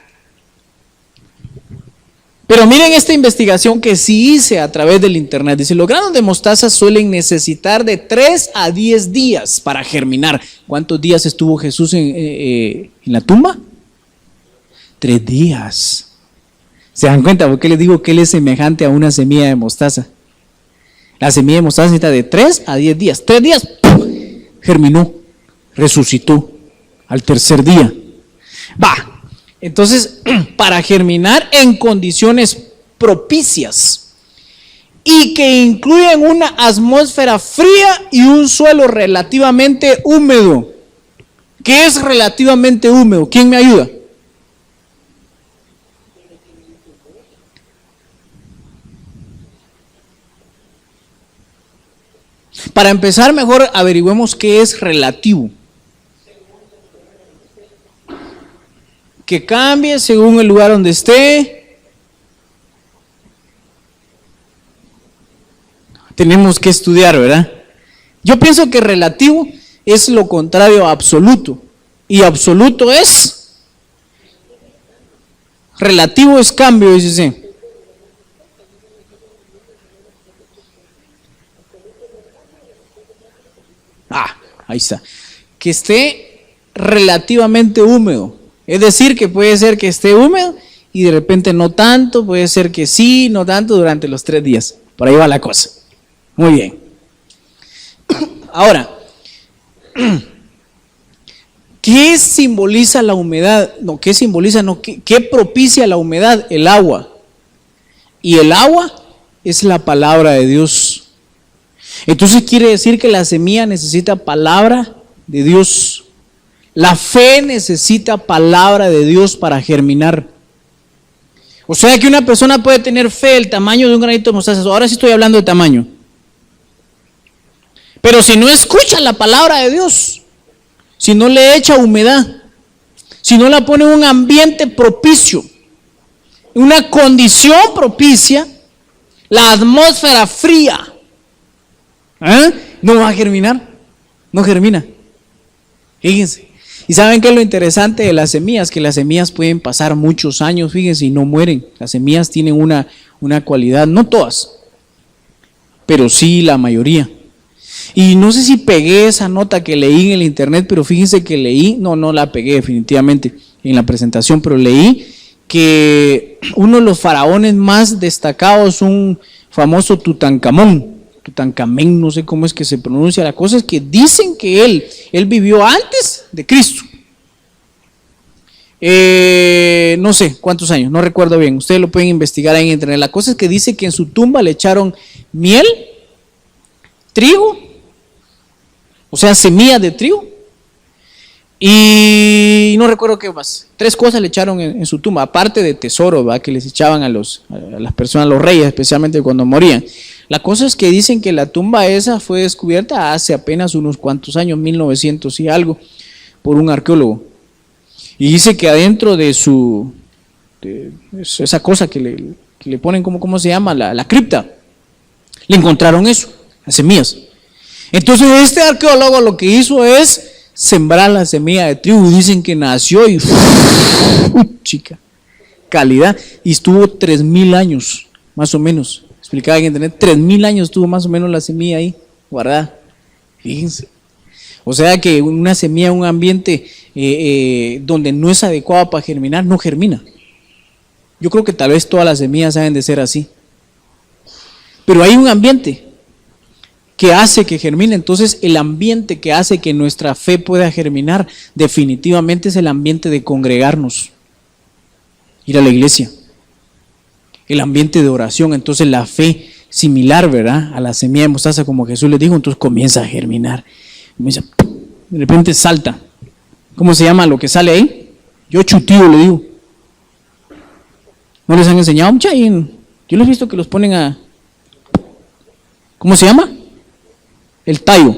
Pero miren esta investigación que sí hice a través del internet. Dice, los granos de mostaza suelen necesitar de 3 a 10 días para germinar. ¿Cuántos días estuvo Jesús en la tumba? 3 días. ¿Se dan cuenta por qué les digo que él es semejante a una semilla de mostaza? La semilla de mostaza necesita de 3 a 10 días. 3 días, ¡pum!, germinó, resucitó al tercer día. Entonces, para germinar en condiciones propicias y que incluyen una atmósfera fría y un suelo relativamente húmedo. ¿Qué es relativamente húmedo? ¿Quién me ayuda? Para empezar, mejor averigüemos qué es relativo. Que cambie según el lugar donde esté. Tenemos que estudiar, ¿verdad? Yo pienso que relativo es lo contrario a absoluto. Y absoluto es. Relativo es cambio, dice. Ahí está. Que esté relativamente húmedo. Es decir, que puede ser que esté húmedo y de repente no tanto, puede ser que sí, no tanto durante los 3 días. Por ahí va la cosa. Muy bien. Ahora, ¿qué simboliza la humedad? No, ¿qué simboliza? No, ¿qué propicia la humedad? El agua. Y el agua es la palabra de Dios. Entonces quiere decir que la semilla necesita palabra de Dios. La fe necesita palabra de Dios para germinar. O sea que una persona puede tener fe del tamaño de un granito de mostaza. Ahora sí estoy hablando de tamaño. Pero si no escucha la palabra de Dios, si no le echa humedad, si no la pone en un ambiente propicio, una condición propicia, la atmósfera fría, no va a germinar, no germina. Fíjense. ¿Y saben qué es lo interesante de las semillas? Que las semillas pueden pasar muchos años, fíjense, y no mueren. Las semillas tienen una cualidad, no todas, pero sí la mayoría. Y no sé si pegué esa nota que leí en el internet, pero fíjense que leí, no la pegué definitivamente en la presentación, pero leí que uno de los faraones más destacados, un famoso Tutankamón, no sé cómo es que se pronuncia la cosa, es que dicen que él vivió antes de Cristo. no sé cuántos años, no recuerdo bien, ustedes lo pueden investigar ahí en internet. La cosa es que dice que en su tumba le echaron miel, trigo, o sea, semillas de trigo, y no recuerdo qué más. 3 cosas le echaron en su tumba, aparte de tesoro, ¿verdad?, que les echaban a las personas, a los reyes, especialmente cuando morían. La cosa es que dicen que la tumba esa fue descubierta hace apenas unos cuantos años, 1900 y algo, por un arqueólogo. Y dice que adentro de esa cosa que le ponen, ¿cómo se llama? La cripta, le encontraron eso, las semillas. Entonces este arqueólogo lo que hizo es sembrar la semilla de trigo, y dicen que nació y chica, calidad, y estuvo 3000 años, más o menos, explicaba en internet, 3000 años estuvo más o menos la semilla ahí, guardada, fíjense. O sea que una semilla en un ambiente donde no es adecuado para germinar, no germina. Yo creo que tal vez todas las semillas deben de ser así, pero hay un ambiente que hace que germine. Entonces el ambiente que hace que nuestra fe pueda germinar definitivamente es el ambiente de congregarnos, ir a la iglesia, el ambiente de oración. Entonces la fe similar, ¿verdad?, a la semilla de mostaza, como Jesús les dijo, entonces comienza a germinar, de repente salta. ¿Cómo se llama lo que sale ahí? Yo chutío le digo. ¿No les han enseñado? Yo les he visto que los ponen a, ¿cómo se llama? El tallo,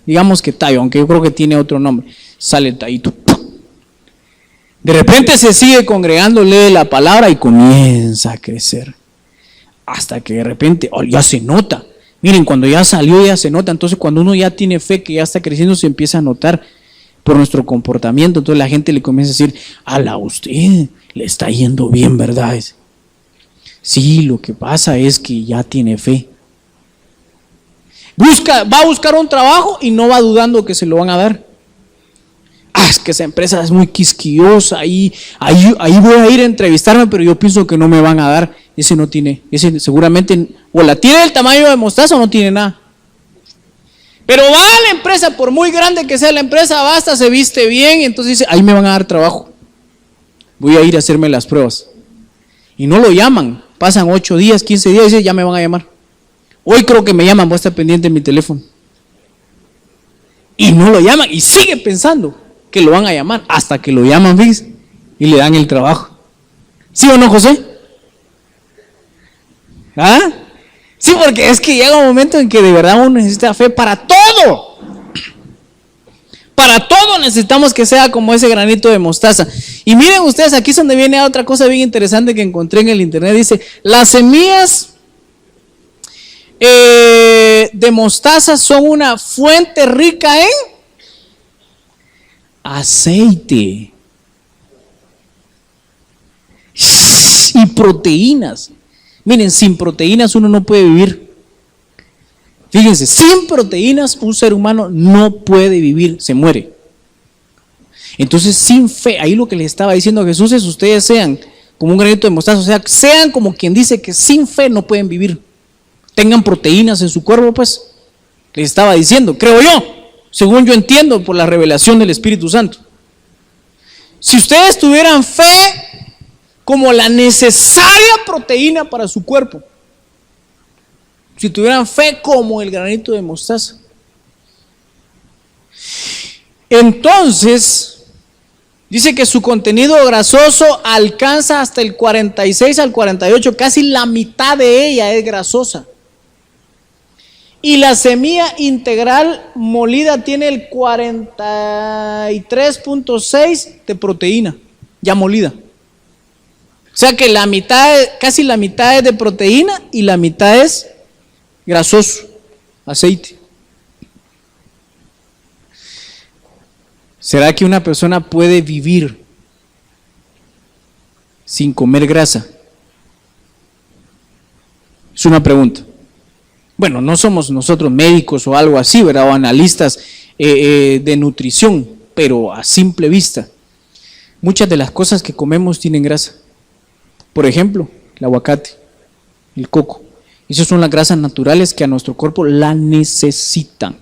digamos que tallo, aunque yo creo que tiene otro nombre, sale el tallito. De repente se sigue congregando, lee la palabra y comienza a crecer, hasta que de repente ya se nota. Miren, cuando ya salió ya se nota. Entonces cuando uno ya tiene fe que ya está creciendo, se empieza a notar por nuestro comportamiento. Entonces la gente le comienza a decir: a usted le está yendo bien, ¿verdad? Sí, lo que pasa es que ya tiene fe. Va a buscar un trabajo y no va dudando que se lo van a dar. Es que esa empresa es muy quisquillosa, ahí voy a ir a entrevistarme, pero yo pienso que no me van a dar. Ese seguramente o la tiene el tamaño de mostaza o no tiene nada. Pero va a la empresa, por muy grande que sea la empresa, basta, se viste bien, y entonces dice: ahí me van a dar trabajo, voy a ir a hacerme las pruebas. Y no lo llaman, pasan 8 días, 15 días, y dice: ya me van a llamar. Hoy creo que me llaman, voy a estar pendiente en mi teléfono. Y no lo llaman, y sigue pensando que lo van a llamar, hasta que lo llaman, fíjese, y le dan el trabajo. ¿Sí o no, José? ¿Ah? Sí, porque es que llega un momento en que de verdad uno necesita fe para todo. Para todo necesitamos que sea como ese granito de mostaza. Y miren ustedes, aquí es donde viene otra cosa bien interesante que encontré en el internet. Dice: las semillas de mostaza son una fuente rica en aceite y proteínas. Miren, sin proteínas uno no puede vivir. Fíjense, sin proteínas un ser humano no puede vivir, se muere. Entonces, sin fe, ahí lo que les estaba diciendo a Jesús es: ustedes sean como un granito de mostaza, o sea, sean como quien dice que sin fe no pueden vivir. Tengan proteínas en su cuerpo, pues, les estaba diciendo, creo yo, según yo entiendo por la revelación del Espíritu Santo. Si ustedes tuvieran fe como la necesaria proteína para su cuerpo, si tuvieran fe como el granito de mostaza, entonces dice que su contenido grasoso alcanza hasta el 46 al 48, casi la mitad de ella es grasosa. Y la semilla integral molida tiene el 43.6 de proteína, ya molida. O sea que la mitad, casi la mitad es de proteína y la mitad es grasoso, aceite. ¿Será que una persona puede vivir sin comer grasa? Es una pregunta. Bueno, no somos nosotros médicos o algo así, ¿verdad? O analistas de nutrición, pero a simple vista, muchas de las cosas que comemos tienen grasa. Por ejemplo, el aguacate, el coco. Esas son las grasas naturales que a nuestro cuerpo la necesitan.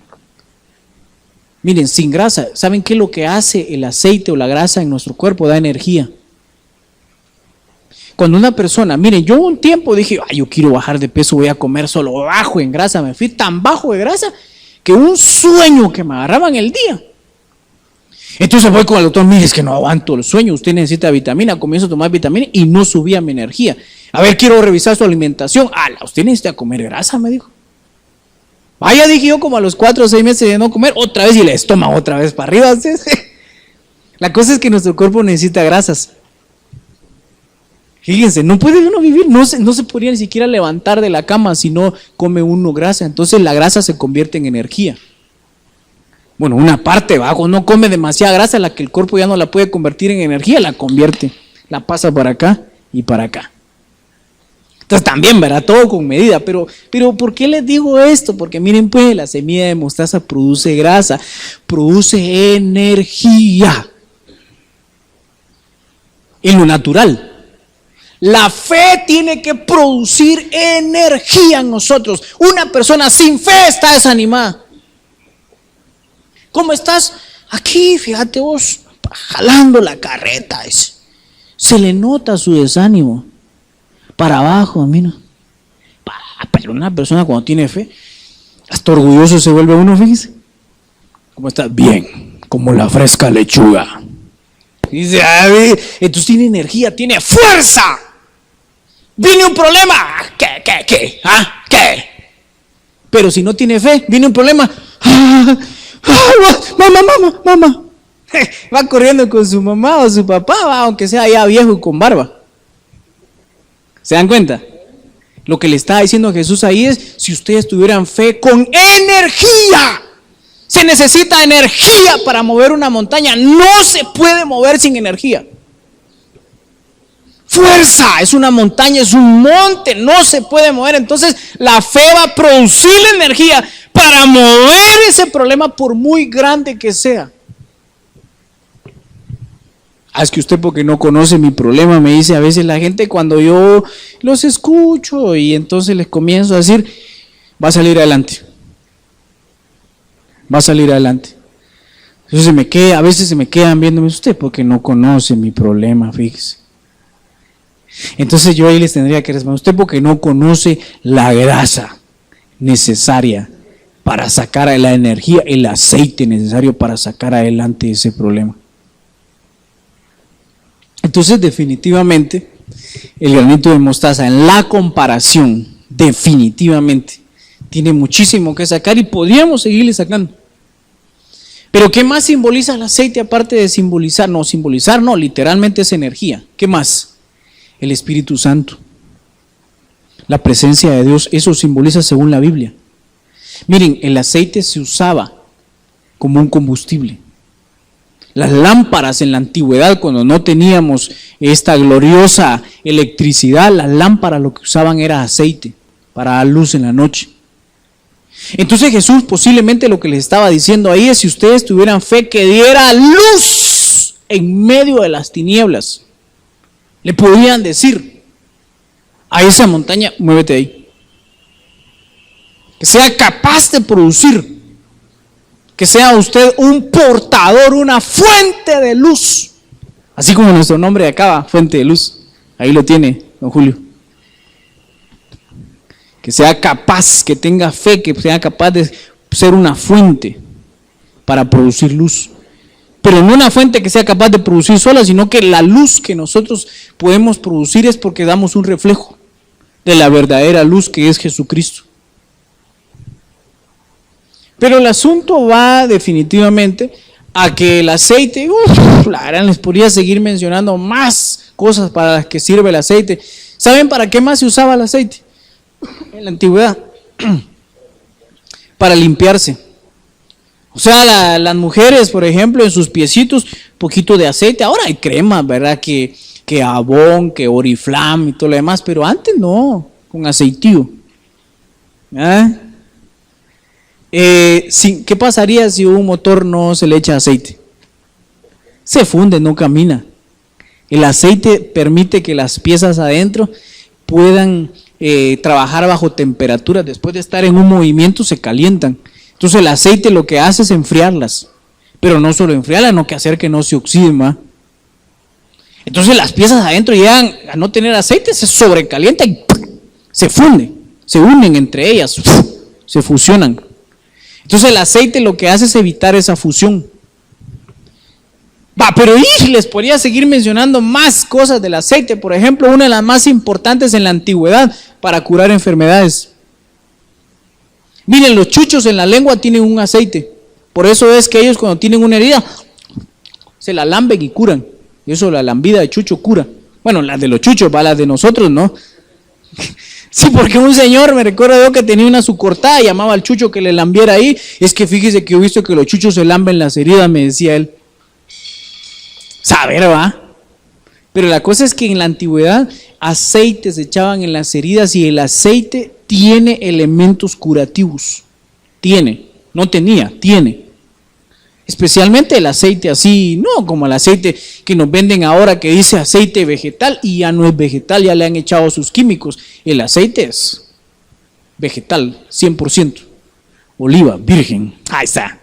Miren, sin grasa, ¿saben qué es lo que hace el aceite o la grasa en nuestro cuerpo? Da energía. Cuando una persona, miren, yo un tiempo dije, ay, yo quiero bajar de peso, voy a comer solo bajo en grasa. Me fui tan bajo de grasa que un sueño que me agarraba en el día. Entonces voy con el doctor, mire, es que no aguanto el sueño, usted necesita vitamina, comienzo a tomar vitamina y no subía mi energía. A ver, quiero revisar su alimentación. Usted necesita comer grasa, me dijo. Vaya, dije yo, como a los 4 o 6 meses de no comer, otra vez y el estómago otra vez para arriba. La cosa es que nuestro cuerpo necesita grasas. Fíjense, no puede uno vivir, no se podría ni siquiera levantar de la cama si no come uno grasa. Entonces la grasa se convierte en energía. Bueno, una parte bajo, no come demasiada grasa, la que el cuerpo ya no la puede convertir en energía, la convierte, la pasa para acá y para acá. Entonces también, ¿verdad? Todo con medida, pero ¿por qué les digo esto? Porque miren pues, la semilla de mostaza produce grasa, produce energía. En lo natural. La fe tiene que producir energía en nosotros. Una persona sin fe está desanimada. ¿Cómo estás? Aquí, fíjate vos, jalando la carreta. Se le nota su desánimo. Para abajo, mira. Pero una persona cuando tiene fe, hasta orgulloso se vuelve uno, fíjese. ¿Cómo estás? Bien, como la fresca lechuga. Dice, entonces tiene energía, tiene fuerza. Viene un problema. ¿Qué? ¿Qué? Pero si no tiene fe, viene un problema. Mamá. Va corriendo con su mamá o su papá, aunque sea ya viejo y con barba. ¿Se dan cuenta? Lo que le está diciendo Jesús ahí es, si ustedes tuvieran fe con energía. Se necesita energía para mover una montaña. No se puede mover sin energía. Fuerza, es una montaña, es un monte, no se puede mover. Entonces la fe va a producir la energía para mover ese problema por muy grande que sea. Es que usted, porque no conoce mi problema, me dice a veces la gente cuando yo los escucho y entonces les comienzo a decir, va a salir adelante. Va a salir adelante. Entonces a veces se me quedan viéndome, usted porque no conoce mi problema, fíjese. Entonces yo ahí les tendría que responder, usted porque no conoce la grasa necesaria para sacar la energía, el aceite necesario para sacar adelante ese problema. Entonces definitivamente el granito de mostaza en la comparación definitivamente tiene muchísimo que sacar y podríamos seguirle sacando. Pero ¿qué más simboliza el aceite aparte de simbolizar? No, literalmente es energía. ¿Qué más? El Espíritu Santo. La presencia de Dios, eso simboliza según la Biblia. Miren, el aceite se usaba como un combustible. Las lámparas en la antigüedad, cuando no teníamos esta gloriosa electricidad, las lámparas lo que usaban era aceite para dar luz en la noche. Entonces Jesús posiblemente lo que les estaba diciendo ahí es, si ustedes tuvieran fe que diera luz en medio de las tinieblas, le podrían decir a esa montaña, muévete ahí. Que sea capaz de producir. Que sea usted un portador, una fuente de luz. Así como nuestro nombre acaba, fuente de luz. Ahí lo tiene, don Julio. Que sea capaz, que tenga fe, que sea capaz de ser una fuente para producir luz. Pero no una fuente que sea capaz de producir sola, sino que la luz que nosotros podemos producir es porque damos un reflejo de la verdadera luz que es Jesucristo. Pero el asunto va definitivamente a que el aceite, la verdad les podría seguir mencionando más cosas para las que sirve el aceite. ¿Saben para qué más se usaba el aceite en la antigüedad? Para limpiarse. O sea, las mujeres, por ejemplo, en sus piecitos, poquito de aceite. Ahora hay cremas, ¿verdad? Que Avon, que Oriflame y todo lo demás, pero antes no, con aceitío. ¿Qué pasaría si un motor no se le echa aceite? Se funde, no camina. El aceite permite que las piezas adentro puedan trabajar bajo temperatura. Después de estar en un movimiento se calientan. Entonces el aceite lo que hace es enfriarlas. Pero no solo enfriarla, sino que hacer que no se oxiden, ¿va? Entonces las piezas adentro llegan a no tener aceite, se sobrecalienta y se funde, se unen entre ellas, se fusionan. Entonces el aceite lo que hace es evitar esa fusión. Pero les podría seguir mencionando más cosas del aceite. Por ejemplo, una de las más importantes en la antigüedad para curar enfermedades. Miren, los chuchos en la lengua tienen un aceite. Por eso es que ellos cuando tienen una herida, se la lamben y curan. Y eso, la lambida de chucho cura. Bueno, las de los chuchos, las de nosotros no. Sí, porque un señor, me recuerdo yo que tenía una su cortada, llamaba al chucho que le lambiera ahí. Es que fíjese que he visto que los chuchos se lamben las heridas, me decía él. Saber, ¿va? Pero la cosa es que en la antigüedad aceites se echaban en las heridas y el aceite tiene elementos curativos. Tiene, no tenía, tiene. Especialmente el aceite así, no como el aceite que nos venden ahora que dice aceite vegetal y ya no es vegetal, ya le han echado sus químicos. El aceite es vegetal, 100%. Oliva, virgen, ahí está.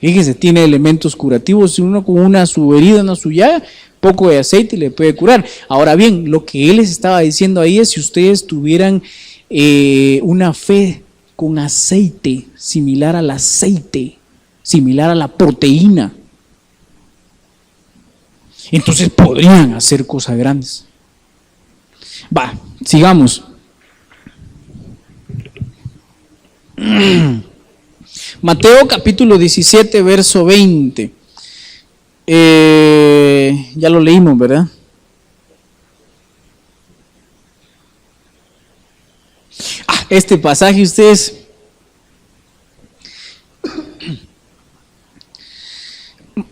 Fíjese, tiene elementos curativos. Si uno con una su herida, una su llaga, poco de aceite le puede curar. Ahora bien, lo que él les estaba diciendo ahí es si ustedes tuvieran una fe con aceite, similar al aceite, similar a la proteína, entonces podrían hacer cosas grandes. Sigamos. Mateo capítulo 17, verso 20. Ya lo leímos, ¿verdad? Este pasaje ustedes...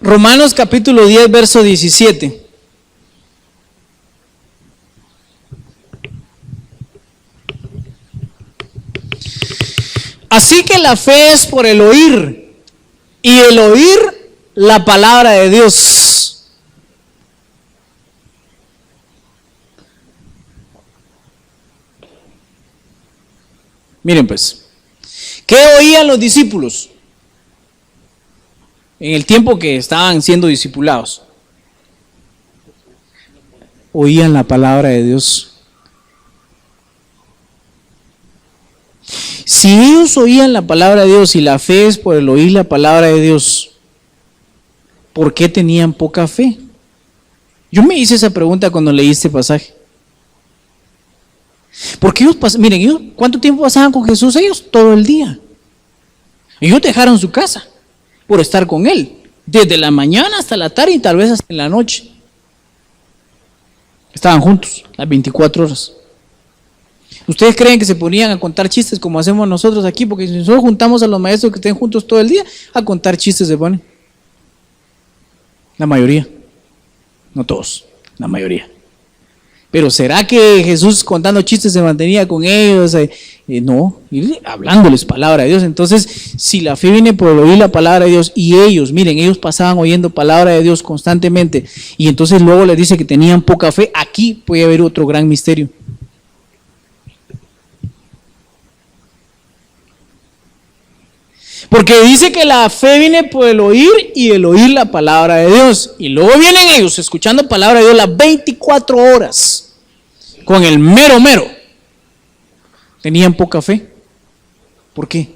Romanos capítulo 10, verso 17. Así que la fe es por el oír, y el oír la palabra de Dios. Miren pues, ¿qué oían los discípulos en el tiempo que estaban siendo discipulados? Oían la palabra de Dios. Si ellos oían la palabra de Dios y la fe es por el oír la palabra de Dios, ¿por qué tenían poca fe? Yo me hice esa pregunta cuando leí este pasaje. Porque ellos, miren, ellos, ¿cuánto tiempo pasaban con Jesús? Ellos todo el día. Ellos dejaron su casa por estar con Él, desde la mañana hasta la tarde y tal vez hasta en la noche. Estaban juntos las 24 horas. ¿Ustedes creen que se ponían a contar chistes como hacemos nosotros aquí? Porque si nosotros juntamos a los maestros que estén juntos todo el día, a contar chistes se ponen. La mayoría. No todos, la mayoría. Pero ¿será que Jesús contando chistes se mantenía con ellos? No, hablándoles palabra de Dios. Entonces, si la fe viene por oír la palabra de Dios y ellos, miren, ellos pasaban oyendo palabra de Dios constantemente y entonces luego les dice que tenían poca fe, aquí puede haber otro gran misterio. Porque dice que la fe viene por el oír y el oír la palabra de Dios. Y luego vienen ellos escuchando palabra de Dios las 24 horas con el mero. Tenían poca fe. ¿Por qué?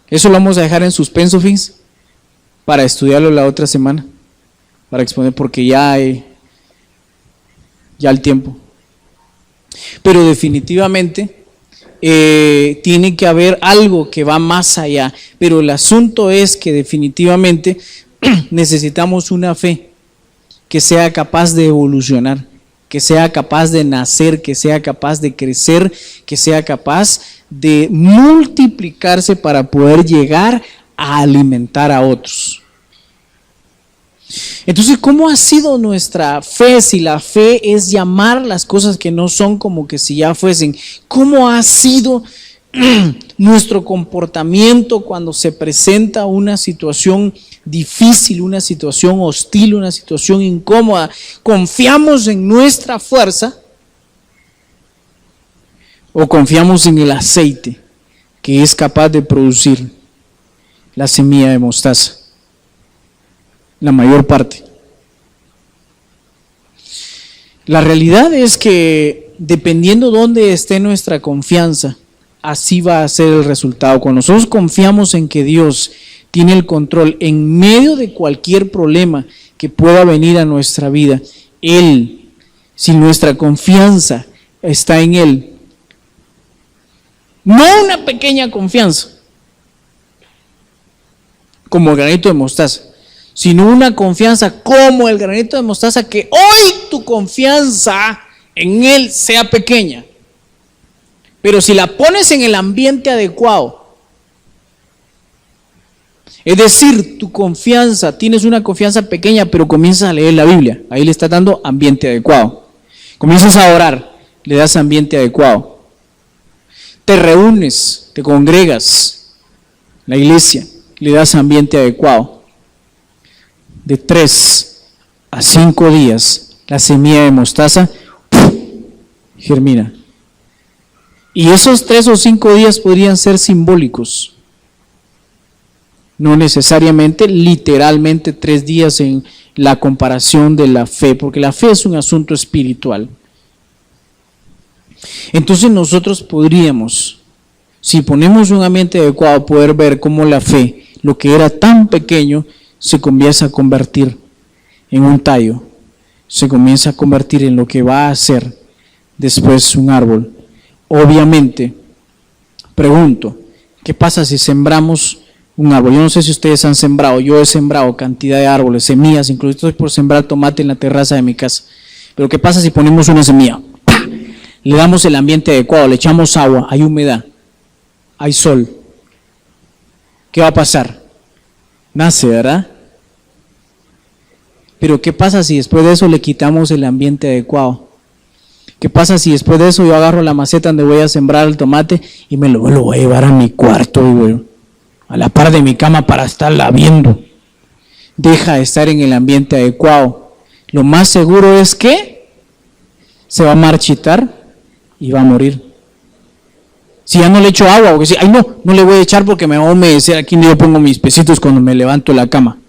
Eso lo vamos a dejar en suspenso, Fins, para estudiarlo la otra semana, para exponer, porque ya el tiempo. Pero definitivamente tiene que haber algo que va más allá, pero el asunto es que definitivamente necesitamos una fe que sea capaz de evolucionar, que sea capaz de nacer, que sea capaz de crecer, que sea capaz de multiplicarse para poder llegar a alimentar a otros. Entonces, ¿cómo ha sido nuestra fe? Si la fe es llamar las cosas que no son como que si ya fuesen, ¿cómo ha sido nuestro comportamiento cuando se presenta una situación difícil, una situación hostil, una situación incómoda? ¿Confiamos en nuestra fuerza o confiamos en el aceite que es capaz de producir la semilla de mostaza. La mayor parte. La realidad es que dependiendo dónde esté nuestra confianza, así va a ser el resultado. Cuando nosotros confiamos en que Dios tiene el control en medio de cualquier problema que pueda venir a nuestra vida, Él, si nuestra confianza está en Él, no una pequeña confianza, como el granito de mostaza, sino una confianza como el granito de mostaza, que hoy tu confianza en Él sea pequeña. Pero si la pones en el ambiente adecuado, es decir, tu confianza, tienes una confianza pequeña, pero comienzas a leer la Biblia, ahí le estás dando ambiente adecuado. Comienzas a orar, le das ambiente adecuado. Te reúnes, te congregas, la iglesia, le das ambiente adecuado. De 3 a 5 días, la semilla de mostaza germina. Y esos 3 o 5 días podrían ser simbólicos. No necesariamente, literalmente 3 días en la comparación de la fe, porque la fe es un asunto espiritual. Entonces nosotros podríamos, si ponemos un ambiente adecuado, poder ver cómo la fe, lo que era tan pequeño, se comienza a convertir en un tallo, se comienza a convertir en lo que va a ser después un árbol. Obviamente, pregunto, ¿qué pasa si sembramos un árbol? Yo no sé si ustedes han sembrado, yo he sembrado cantidad de árboles, semillas, incluso estoy por sembrar tomate en la terraza de mi casa. Pero ¿qué pasa si ponemos una semilla? ¡Pah! Le damos el ambiente adecuado, le echamos agua, hay humedad, hay sol. ¿Qué va a pasar? Nace, ¿verdad? Pero ¿qué pasa si después de eso le quitamos el ambiente adecuado? ¿Qué pasa si después de eso yo agarro la maceta donde voy a sembrar el tomate y me lo voy a llevar a mi cuarto y voy a la par de mi cama para estarla viendo? Deja de estar en el ambiente adecuado. Lo más seguro es que se va a marchitar y va a morir. Si ya no le echo agua, porque si, ay no le voy a echar porque me va a humedecer aquí donde yo pongo mis pesitos cuando me levanto de la cama.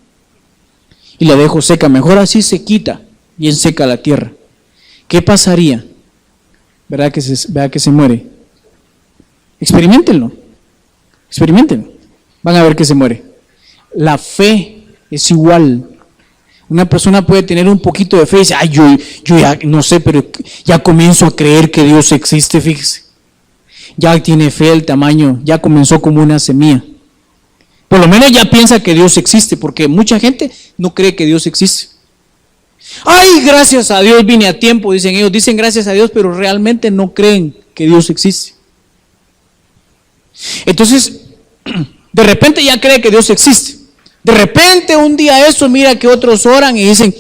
Y la dejo seca, mejor así se quita, bien seca la tierra. ¿Qué pasaría? ¿Verdad que se muere? Experiméntenlo. Van a ver que se muere. La fe es igual. Una persona puede tener un poquito de fe y dice, ay, yo ya no sé, pero ya comienzo a creer que Dios existe, fíjese. Ya tiene fe el tamaño, ya comenzó como una semilla. Por lo menos ya piensa que Dios existe, porque mucha gente no cree que Dios existe. Ay, gracias a Dios vine a tiempo, dicen ellos, dicen gracias a Dios, pero realmente no creen que Dios existe. Entonces, de repente ya cree que Dios existe. De repente un día eso, mira que otros oran y dicen,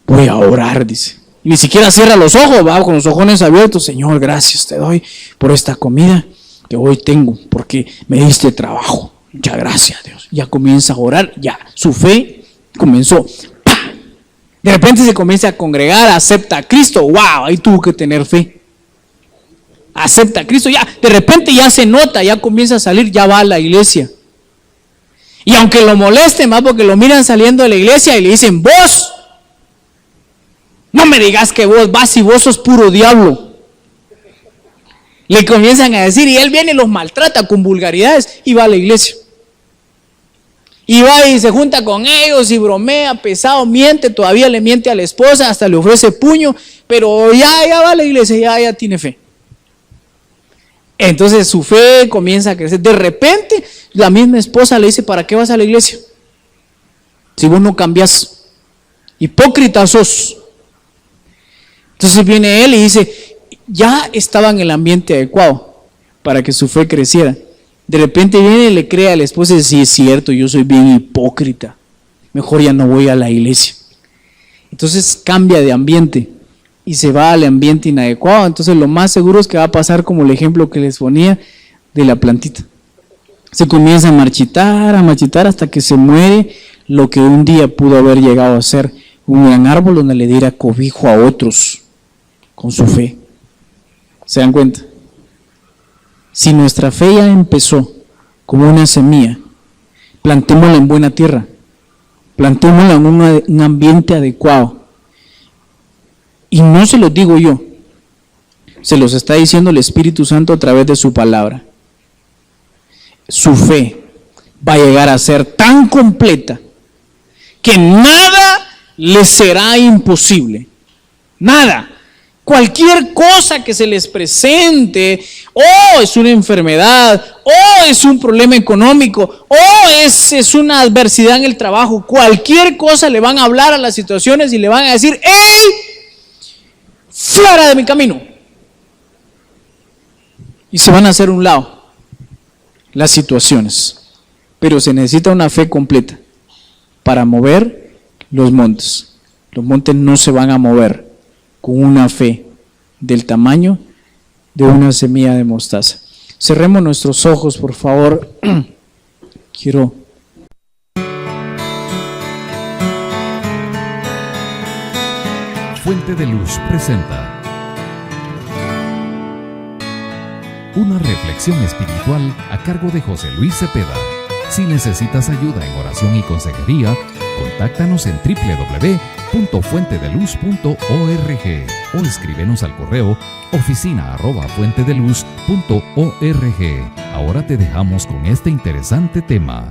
voy a orar, dice. Y ni siquiera cierra los ojos, va con los ojones abiertos. Señor, gracias te doy por esta comida que hoy tengo, porque me diste trabajo. Muchas gracias, Dios. Ya comienza a orar, ya su fe comenzó. ¡Pah! De repente se comienza a congregar, acepta a Cristo. ¡Wow! Ahí tuvo que tener fe. Acepta a Cristo, ya. De repente ya se nota, ya comienza a salir, ya va a la iglesia. Y aunque lo molesten más porque lo miran saliendo de la iglesia y le dicen, vos, no me digas que vos vas y vos sos puro diablo. Le comienzan a decir y él viene y los maltrata con vulgaridades y va a la iglesia. Y va y se junta con ellos y bromea pesado, miente, todavía le miente a la esposa, hasta le ofrece puño, pero ya va a la iglesia, ya tiene fe. Entonces su fe comienza a crecer. De repente la misma esposa le dice, ¿para qué vas a la iglesia? Si vos no cambias, hipócrita sos. Entonces viene él y dice, ya estaba en el ambiente adecuado para que su fe creciera. De repente viene y le cree a la esposa y dice, sí es cierto, yo soy bien hipócrita, mejor ya no voy a la iglesia. Entonces cambia de ambiente y se va al ambiente inadecuado. Entonces lo más seguro es que va a pasar como el ejemplo que les ponía de la plantita. Se comienza a marchitar hasta que se muere lo que un día pudo haber llegado a ser un gran árbol donde le diera cobijo a otros con su fe. ¿Se dan cuenta? Si nuestra fe ya empezó como una semilla, plantémosla en buena tierra, plantémosla en un ambiente adecuado. Y no se los digo yo, se los está diciendo el Espíritu Santo a través de su palabra. Su fe va a llegar a ser tan completa que nada les será imposible. Nada. Cualquier cosa que se les presente, es una enfermedad, es un problema económico, es una adversidad en el trabajo, cualquier cosa le van a hablar a las situaciones y le van a decir: ¡Ey! ¡Fuera de mi camino! Y se van a hacer a un lado las situaciones. Pero se necesita una fe completa para mover los montes. Los montes no se van a mover con una fe del tamaño de una semilla de mostaza. Cerremos nuestros ojos, por favor. Quiero Fuente de Luz presenta una reflexión espiritual a cargo de José Luis Cepeda. Si necesitas ayuda en oración y consejería, contáctanos en www.fuentedeluz.org o escríbenos al correo oficina@fuentedeluz.org. Ahora te dejamos con este interesante tema.